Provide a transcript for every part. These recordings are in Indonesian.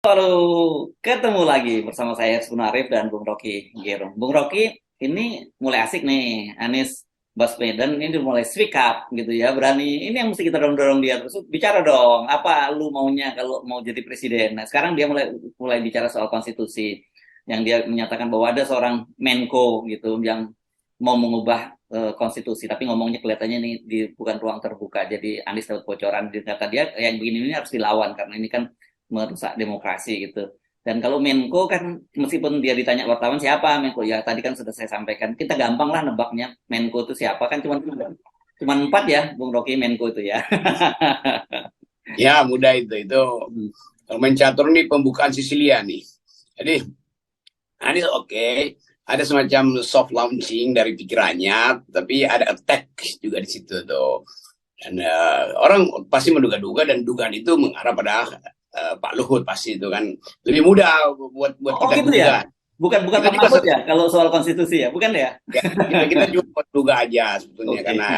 Lalu ketemu lagi bersama saya Sun Arif dan Bung Rocky Gerung. Bung Rocky, ini mulai asik nih. Anies Baswedan ini udah mulai speak up gitu ya, berani. Ini yang mesti kita dorong-dorong dia terus bicara dong. Apa lu maunya kalau mau jadi presiden? Nah, sekarang dia mulai mulai bicara soal konstitusi yang dia menyatakan bahwa ada seorang Menko gitu yang mau mengubah konstitusi, tapi ngomongnya kelihatannya nih di bukan ruang terbuka. Jadi Anies dapat bocoran di kata dia yang begini ini harus dilawan karena ini kan merusak demokrasi gitu. Dan kalau Menko kan meskipun dia ditanya wartawan siapa Menko, ya tadi kan sudah saya sampaikan kita gampang lah nebaknya Menko itu siapa, kan cuma empat ya Bung Rocky Menko itu ya. Ya, mudah itu. Kalau main catur nih pembukaan Sisilia nih. Jadi, ini oke. Ada semacam soft launching dari pikirannya, tapi ada attack juga di situ tuh. Dan orang pasti menduga-duga dan dugaan itu mengarah pada Pak Luhut pasti itu kan lebih mudah buat Oh kita gitu ya, duga. bukan bukan Kita Pak juga Mahfud ya kalau soal konstitusi ya, bukan ya? ya, kita juga menduga aja sebetulnya Oke. karena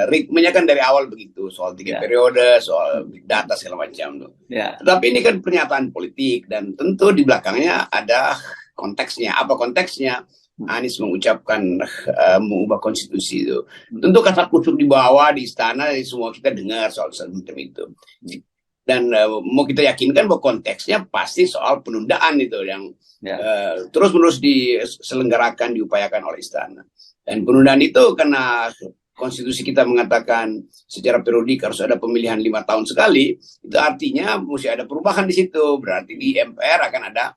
ritmenya kan dari awal begitu soal 3 periode, soal big data segala macam tuh. Ya. Tapi ini kan pernyataan politik dan tentu di belakangnya ada konteksnya. Apa konteksnya? Anies mengucapkan mengubah konstitusi itu. Tentu kata kusuk di bawah di istana semua kita dengar soal semacam itu. Dan mau kita yakinkan bahwa konteksnya pasti soal penundaan itu yang Ya. terus-menerus diselenggarakan, diupayakan oleh istana. Dan penundaan itu karena konstitusi kita mengatakan secara periodik harus ada pemilihan 5 tahun sekali, itu artinya mesti ada perubahan di situ. Berarti di MPR akan ada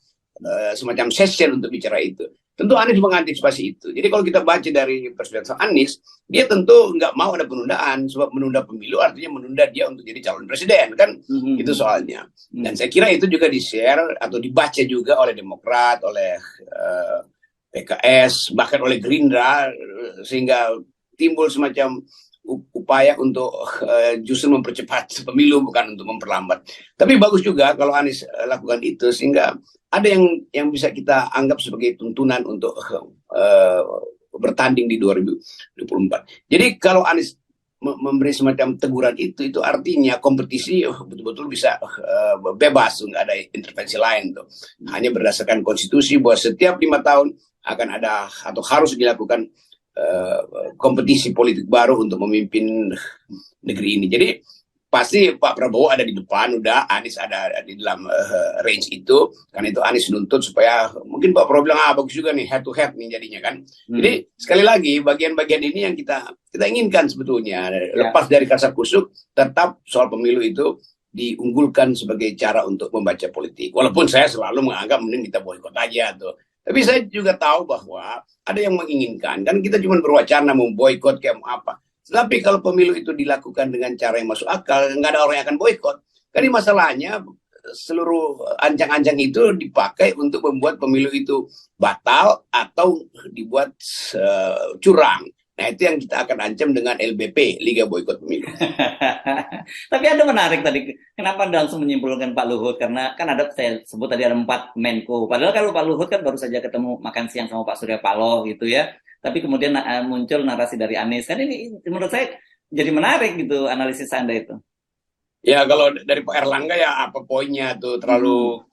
semacam session untuk bicara itu. Tentu Anies mengantisipasi itu. Jadi kalau kita baca dari perspektif Anies, dia tentu nggak mau ada penundaan, sebab menunda pemilu artinya menunda dia untuk jadi calon presiden, kan? Itu soalnya. Dan saya kira itu juga di-share atau dibaca juga oleh Demokrat, oleh PKS, bahkan oleh Gerindra, sehingga timbul semacam upaya untuk justru mempercepat pemilu bukan untuk memperlambat. Tapi bagus juga kalau Anies lakukan itu sehingga ada yang bisa kita anggap sebagai tuntunan untuk bertanding di 2024. Jadi kalau Anies memberi semacam teguran itu artinya kompetisi betul-betul bisa bebas, nggak ada intervensi lain tuh. Hanya berdasarkan konstitusi bahwa setiap 5 tahun akan ada atau harus dilakukan kompetisi politik baru untuk memimpin negeri ini. Jadi pasti Pak Prabowo ada di depan, udah Anies ada di dalam range itu, karena itu Anies nuntut supaya mungkin Pak Prabowo bilang bagus juga nih head to head nih jadinya kan. Jadi sekali lagi bagian-bagian ini yang kita inginkan sebetulnya, lepas dari kasak kusuk, tetap soal pemilu itu diunggulkan sebagai cara untuk membaca politik. Walaupun saya selalu menganggap mending kita boikot aja tuh. Tapi saya juga tahu bahwa ada yang menginginkan, kan kita cuma berwacana memboikot kayak apa. Tapi kalau pemilu itu dilakukan dengan cara yang masuk akal, nggak ada orang yang akan boikot. Kan masalahnya seluruh ancang-ancang itu dipakai untuk membuat pemilu itu batal atau dibuat curang. Nah itu yang kita akan ancam dengan LBP, Liga Boikot Pemilu. Tapi ada menarik tadi, kenapa Anda langsung menyimpulkan Pak Luhut? Karena kan ada, saya sebut tadi ada 4 Menko. Padahal kalau Pak Luhut kan baru saja ketemu makan siang sama Pak Surya Paloh gitu ya. Tapi kemudian muncul narasi dari Anies. Kan ini menurut saya jadi menarik gitu analisis Anda itu. Ya kalau dari Pak Erlangga ya apa poinnya tuh, terlalu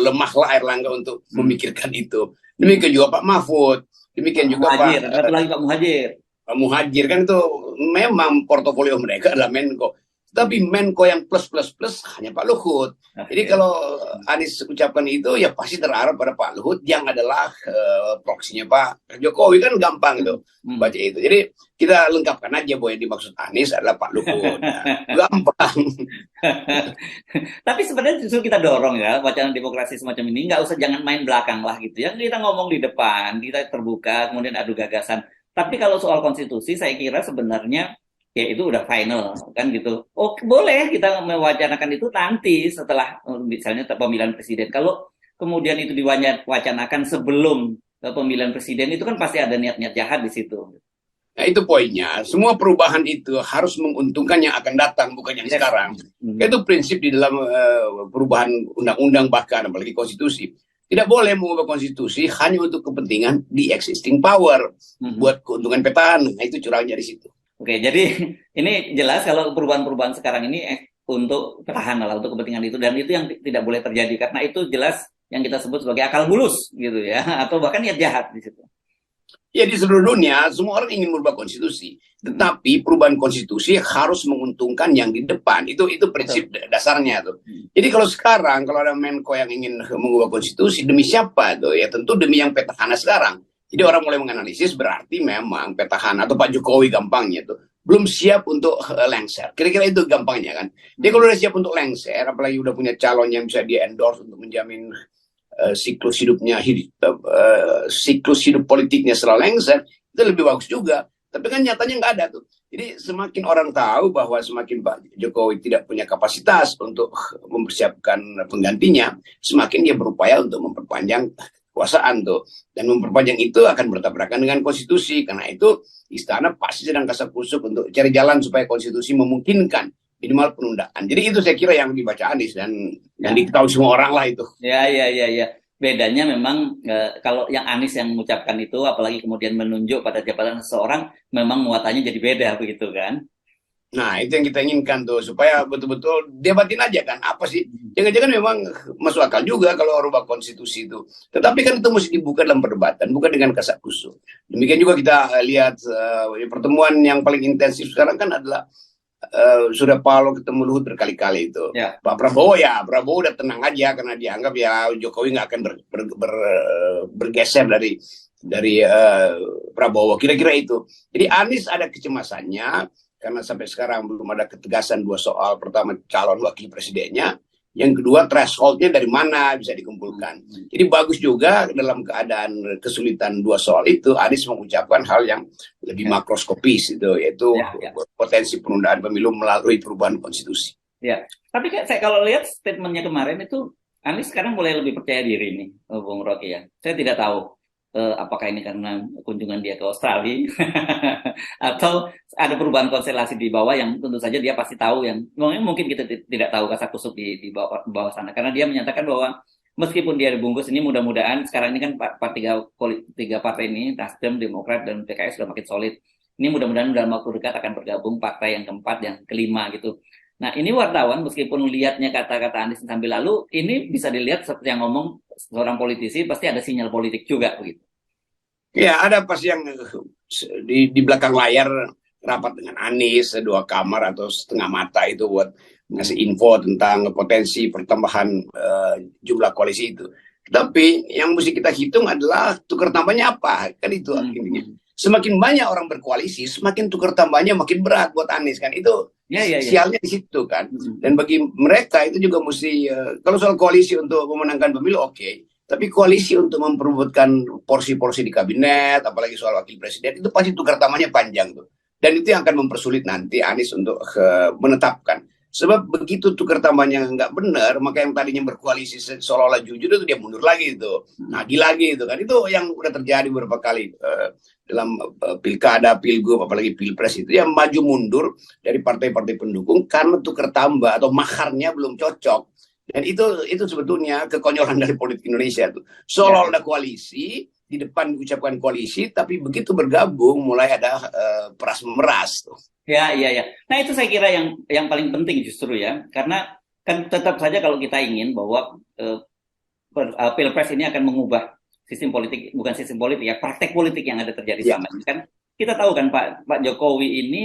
lemah lah Erlangga untuk memikirkan itu. Demikian juga Pak Mahfud, demikian juga Muhajir, satu lagi Pak Muhajir. Pak Muhajir kan itu memang portofolio mereka adalah Menko. Tapi Menko yang plus hanya Pak Luhut. Jadi kalau Anies ucapkan itu ya pasti terarah pada Pak Luhut yang adalah proksinya Pak Jokowi, kan gampang itu baca itu. Jadi kita lengkapkan aja bahwa yang dimaksud Anies adalah Pak Luhut. Gampang. Tapi sebenarnya justru kita dorong ya wacana demokrasi semacam ini, nggak usah, jangan main belakang lah gitu ya. Kita ngomong di depan, kita terbuka, kemudian adu gagasan. Tapi kalau soal konstitusi saya kira sebenarnya ya itu udah final kan gitu. Oh boleh kita mewacanakan itu nanti setelah misalnya pemilihan presiden. Kalau kemudian itu diwacanakan sebelum pemilihan presiden, itu kan pasti ada niat-niat jahat di situ. Nah itu poinnya. Semua perubahan itu harus menguntungkan yang akan datang, bukan yang sekarang. Itu prinsip di dalam perubahan undang-undang bahkan apalagi konstitusi. Tidak boleh mengubah konstitusi hanya untuk kepentingan di existing power, buat keuntungan petahana. Nah itu curangnya di situ. Oke, jadi ini jelas kalau perubahan-perubahan sekarang ini untuk petahana lah, untuk kepentingan itu, dan itu yang tidak boleh terjadi karena itu jelas yang kita sebut sebagai akal bulus gitu ya, atau bahkan niat jahat di situ. Ya, di seluruh dunia semua orang ingin merubah konstitusi, tetapi perubahan konstitusi harus menguntungkan yang di depan. Itu prinsip dasarnya tuh. Jadi kalau sekarang kalau ada Menko yang ingin mengubah konstitusi, demi siapa tuh? Ya tentu demi yang petahana sekarang. Jadi orang mulai menganalisis berarti memang petahana atau Pak Jokowi gampangnya tuh belum siap untuk lengser. Kira-kira itu gampangnya kan. Jadi kalau udah siap untuk lengser, apalagi udah punya calon yang bisa di endorse untuk menjamin siklus hidup politiknya selalu lengser, itu lebih bagus juga. Tapi kan nyatanya nggak ada tuh. Jadi semakin orang tahu bahwa semakin Pak Jokowi tidak punya kapasitas untuk mempersiapkan penggantinya, semakin dia berupaya untuk memperpanjang kekuasaan tuh. Dan memperpanjang itu akan bertabrakan dengan konstitusi. Karena itu istana pasti sedang kasak-kusuk untuk cari jalan supaya konstitusi memungkinkan minimal penundaan. Jadi itu saya kira yang dibaca Anies dan yang diketahui semua orang lah itu. Ya. Bedanya memang kalau yang Anies yang mengucapkan itu, apalagi kemudian menunjuk pada jabatan seseorang, memang muatannya jadi beda begitu kan? Nah, itu yang kita inginkan tuh, supaya betul-betul debatin aja kan, apa sih? Jangan-jangan memang masuk akal juga kalau rubah konstitusi itu. Tetapi kan itu mesti dibuka dalam perdebatan, bukan dengan kasak kusuk. Demikian juga kita lihat pertemuan yang paling intensif sekarang kan adalah Surya Paloh ketemu Luhut berkali-kali itu. Ya. Pak Prabowo udah tenang aja karena dianggap ya Jokowi nggak akan bergeser dari Prabowo. Kira-kira itu. Jadi Anies ada kecemasannya karena sampai sekarang belum ada ketegasan dua soal. Pertama calon wakil presidennya. Yang kedua thresholdnya dari mana bisa dikumpulkan. Jadi bagus juga dalam keadaan kesulitan dua soal itu Anies mengucapkan hal yang lebih makroskopis itu, yaitu potensi penundaan pemilu melalui perubahan konstitusi. Ya, tapi saya kalau lihat statementnya kemarin itu Anies sekarang mulai lebih percaya diri nih, Bung Rocky ya. Saya tidak tahu apakah ini karena kunjungan dia ke Australia atau ada perubahan konstelasi di bawah yang tentu saja dia pasti tahu, yang mungkin kita tidak tahu kasak-kusuk di bawah sana, karena dia menyatakan bahwa meskipun dia dibungkus ini, mudah-mudahan sekarang ini kan tiga partai ini, Nasdem, Demokrat, dan PKS sudah makin solid. Ini mudah-mudahan dalam waktu dekat akan bergabung partai yang keempat, yang kelima gitu. Nah, ini wartawan meskipun lihatnya kata-kata Anies sambil lalu, ini bisa dilihat seperti yang ngomong seorang politisi, pasti ada sinyal politik juga begitu. Ya, ada pasti yang di belakang layar rapat dengan Anies, dua kamar atau setengah mata itu buat ngasih info tentang potensi pertambahan jumlah koalisi itu. Tapi yang mesti kita hitung adalah tukar tambahnya apa, kan itu akhirnya. Semakin banyak orang berkoalisi, semakin tukar tambahnya makin berat buat Anies kan. Itu sialnya di situ kan. Dan bagi mereka itu juga mesti kalau soal koalisi untuk memenangkan pemilu oke. Tapi koalisi untuk memperebutkan porsi-porsi di kabinet, apalagi soal wakil presiden, itu pasti tukar tambahnya panjang tuh. Dan itu yang akan mempersulit nanti Anies untuk menetapkan. Sebab begitu tukar tambahnya nggak benar, maka yang tadinya berkoalisi seolah-olah jujur itu dia mundur lagi itu, nagih lagi itu kan. Itu yang udah terjadi beberapa kali dalam pilkada, pilgub, apalagi pilpres itu, yang maju mundur dari partai-partai pendukung karena tukar tambah atau maharnya belum cocok. Dan itu sebetulnya kekonyolan dari politik Indonesia tuh. Seolah ada koalisi, di depan diucapkan koalisi, tapi begitu bergabung mulai ada peras memeras tuh. Ya. Nah, itu saya kira yang paling penting justru ya, karena kan tetap saja kalau kita ingin bahwa Pilpres ini akan mengubah sistem politik, bukan sistem politik ya, praktek politik yang ada terjadi selama ini kan. Kita tahu kan Pak Jokowi ini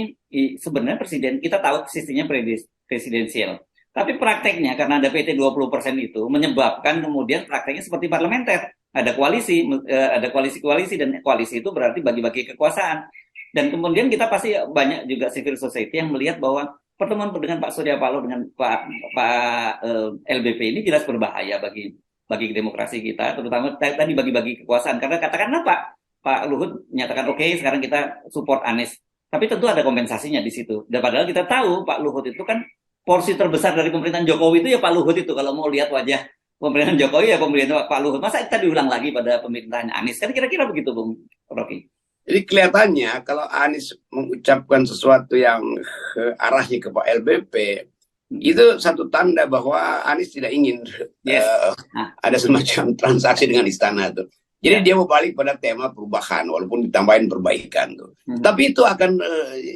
sebenarnya presiden, kita tahu sistemnya presidensial. Tapi prakteknya karena ada PT 20% itu menyebabkan kemudian prakteknya seperti parlementer. Ada koalisi dan koalisi itu berarti bagi-bagi kekuasaan. Dan kemudian kita pasti banyak juga civil society yang melihat bahwa pertemuan dengan Pak Surya Paloh dengan Pak LBP ini jelas berbahaya bagi demokrasi kita, terutama tadi bagi-bagi kekuasaan. Karena katakanlah Pak Luhut menyatakan oke, sekarang kita support Anies. Tapi tentu ada kompensasinya di situ. Dan padahal kita tahu Pak Luhut itu kan porsi terbesar dari pemerintahan Jokowi itu ya Pak Luhut itu. Kalau mau lihat wajah pemerintahan Jokowi ya pemerintahan Pak Luhut. Masa kita diulang lagi pada pemerintahan Anies? Kan kira-kira begitu, Bung Rocky. Jadi kelihatannya kalau Anies mengucapkan sesuatu yang arahnya ke Pak LBP, itu satu tanda bahwa Anies tidak ingin ada semacam transaksi dengan istana tuh. Jadi dia mau balik pada tema perubahan, walaupun ditambahin perbaikan tuh. Tapi itu akan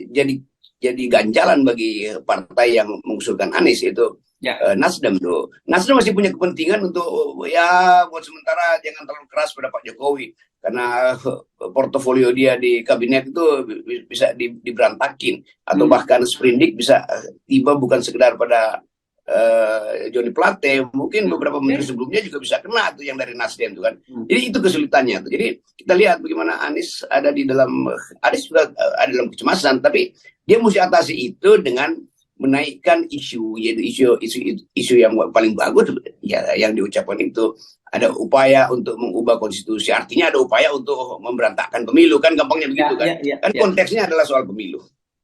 jadi jadi ganjalan bagi partai yang mengusulkan Anies, yaitu Ya, Nasdem tuh. Nasdem masih punya kepentingan untuk ya buat sementara jangan terlalu keras pada Pak Jokowi karena portofolio dia di kabinet itu bisa diberantakin atau hmm, bahkan sprindik bisa tiba bukan sekedar pada Johnny Plate, mungkin beberapa menteri oke. sebelumnya juga bisa kena tuh yang dari Nasdem tuh kan. Hmm. Jadi itu kesulitannya tuh. Jadi kita lihat bagaimana Anies ada di dalam, Anies juga ada dalam kecemasan, tapi dia mesti atasi itu dengan menaikkan isu, yaitu isu yang paling bagus ya yang diucapkan itu ada upaya untuk mengubah konstitusi, artinya ada upaya untuk memberantakkan pemilu, kan gampangnya Ya, begitu kan. ya, ya, Kan ya. konteksnya adalah soal pemilu.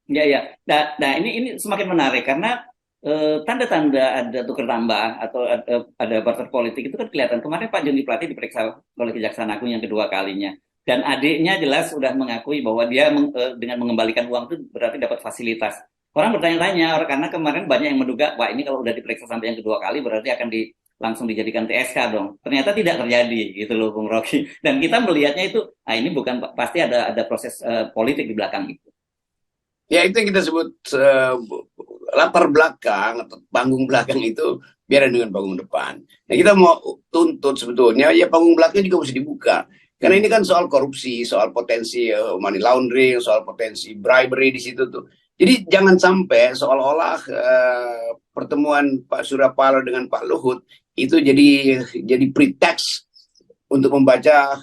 Ya, ya. Nah, ini semakin menarik karena tanda-tanda ada tukar tambah atau ada barter politik itu kan kelihatan. Kemarin Pak Joni Plate diperiksa oleh Kejaksaan Agung yang kedua kalinya. Dan adiknya jelas sudah mengakui bahwa dia dengan mengembalikan uang itu berarti dapat fasilitas. Orang bertanya-tanya, karena kemarin banyak yang menduga, wah ini kalau udah diperiksa sampai yang kedua kali berarti akan langsung dijadikan TSK dong. Ternyata tidak terjadi gitu loh Bung Rocky. Dan kita melihatnya itu, ini bukan pasti ada proses politik di belakang itu. Ya itu yang kita sebut latar belakang atau panggung belakang itu biar dengan panggung depan. Nah kita mau tuntut sebetulnya ya panggung belakang juga mesti dibuka. Karena ini kan soal korupsi, soal potensi money laundering, soal potensi bribery di situ tuh. Jadi jangan sampai seolah-olah pertemuan Pak Surya Paloh dengan Pak Luhut itu jadi pretext untuk membaca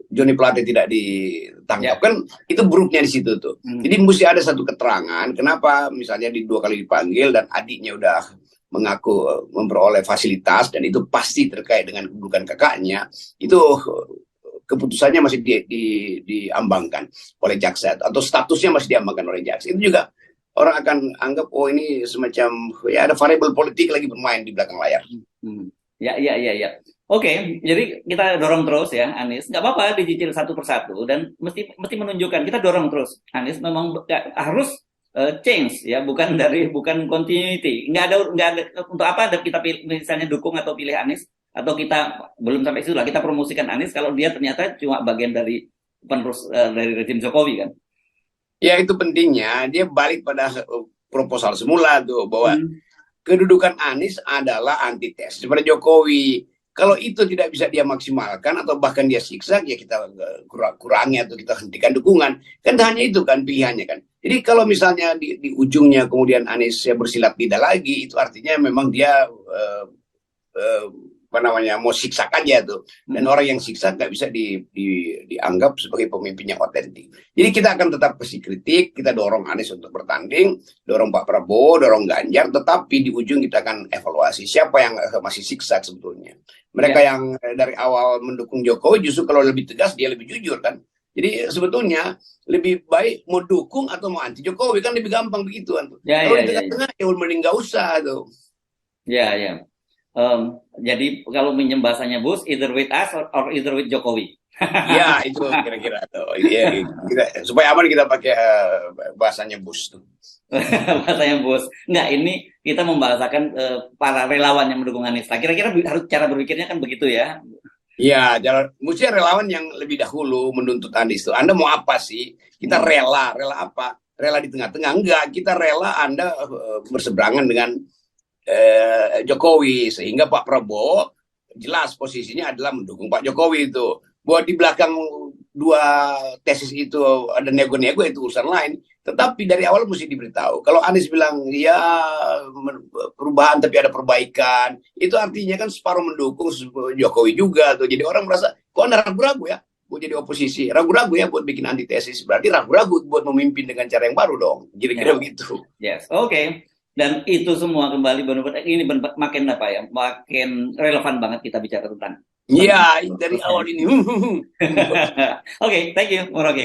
Johnny Plate tidak ditangkap, Ya. kan itu buruknya di situ tuh. Hmm. Jadi mesti ada satu keterangan kenapa misalnya dua kali dipanggil dan adiknya udah mengaku memperoleh fasilitas dan itu pasti terkait dengan kedudukan kakaknya, itu keputusannya masih diambangkan oleh jaksa atau statusnya masih diambangkan oleh jaksa. Itu juga orang akan anggap oh ini semacam ya ada variabel politik lagi bermain di belakang layar. Hmm. Ya, ya, ya, ya. Oke, jadi kita dorong terus ya, Anies. Nggak apa-apa dicicil satu persatu dan mesti menunjukkan kita dorong terus. Anies memang harus change ya, bukan continuity. Nggak ada untuk apa ada kita pilih, misalnya dukung atau pilih Anies atau kita belum sampai situ lah kita promosikan Anies kalau dia ternyata cuma bagian dari penerus dari rezim Jokowi kan. Ya itu pentingnya dia balik pada proposal semula tuh bahwa Hmm. kedudukan Anies adalah antitesis pada Jokowi. Kalau itu tidak bisa dia maksimalkan atau bahkan dia siksa, ya kita kurangi atau kita hentikan dukungan. Kan hanya itu kan pilihannya kan. Jadi kalau misalnya di ujungnya kemudian Anies ya bersilat lidah lagi, itu artinya memang dia apa namanya mau siksa aja tuh. Dan Hmm. orang yang siksa nggak bisa dianggap sebagai pemimpin yang otentik. Jadi kita akan tetap kasih kritik, kita dorong Anies untuk bertanding, dorong Pak Prabowo, dorong Ganjar, tetapi di ujung kita akan evaluasi siapa yang masih siksa sebetulnya. Mereka Ya, yang dari awal mendukung Jokowi justru kalau lebih tegas dia lebih jujur kan. Jadi sebetulnya lebih baik mau dukung atau mau anti Jokowi kan lebih gampang begitu kan. ya, Kalau ya, di ya, ya. tengah-tengah ya mending nggak usah tuh. Ya, ya. Jadi kalau minjem bahasanya Bus, either with us or either with Jokowi. Ya itu kira-kira tuh. Ya, supaya aman kita pakai bahasanya bus tuh. Bahasanya Bus. Enggak, ini kita membahasakan para relawan yang mendukung Anies. Nah, kira-kira harus cara berpikirnya kan begitu ya. Ya, mesti relawan yang lebih dahulu menuntut Anies itu. Anda mau apa sih? Kita Hmm. rela apa? Rela di tengah-tengah? Enggak, kita rela Anda berseberangan dengan Jokowi sehingga Pak Prabowo jelas posisinya adalah mendukung Pak Jokowi itu. Buat di belakang dua tesis itu ada nego-nego itu urusan lain. Tetapi dari awal mesti diberitahu. Kalau Anies bilang ya perubahan tapi ada perbaikan, itu artinya kan separuh mendukung Jokowi juga tuh. Jadi orang merasa kok Anda ragu-ragu ya buat jadi oposisi, ragu-ragu ya buat bikin antitesis. Berarti ragu-ragu buat memimpin dengan cara yang baru dong. Kira-kira Ya. begitu. Yes, oke. Dan itu semua kembali benar-benar ini makin apa ya? Makin relevan banget kita bicara tentang Iya, dari terusnya. awal ini. Oke, thank you, Bung Rocky.